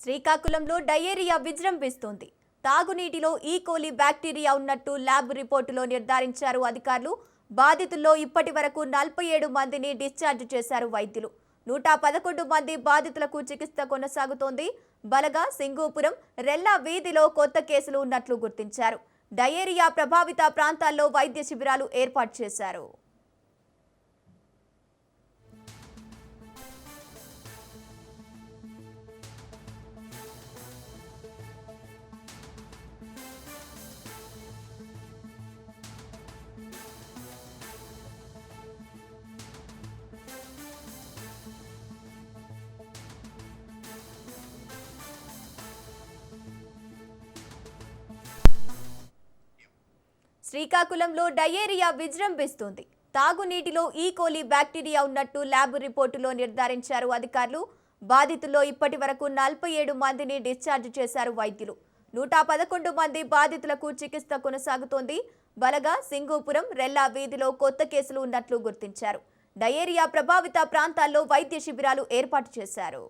శ్రీకాకుళంలో diarrhoea విజృంభిస్తోంది. తాగునీటిలో E. coli bacteria ఉన్నట్టు lab రిపోర్టులో నిర్ధారించారు అధికారులు. బాధితుల్లో ఇప్పటివరకు 47 మందిని డిశ్చార్జ్ చేశారు వైద్యులు. 111 మంది బాధితులకు చికిత్స కొనసాగుతోంది. బలగా, సింగూపురం, రెల్లా వీధిలో కొత్త కేసులు ఉన్నట్లు గుర్తించారు. డయేరియా ప్రభావిత ప్రాంతాల్లో వైద్య శిబిరాలు ఏర్పాటు చేశారు. శ్రీకాకుళంలో డయేరియా విజృంభిస్తోంది. తాగునీటిలో ఈకోలి బ్యాక్టీరియా ఉన్నట్టు ల్యాబ్ రిపోర్టులో నిర్ధారించారు అధికారులు. బాధితుల్లో ఇప్పటివరకు 47 మందిని డిశ్చార్జ్ చేశారు వైద్యులు. 111 మంది బాధితులకు చికిత్స కొనసాగుతోంది. బలగా, సింగూపురం, రెల్లా వీధిలో కొత్త కేసులు ఉన్నట్లు గుర్తించారు. డయేరియా ప్రభావిత ప్రాంతాల్లో వైద్య శిబిరాలు ఏర్పాటు చేశారు.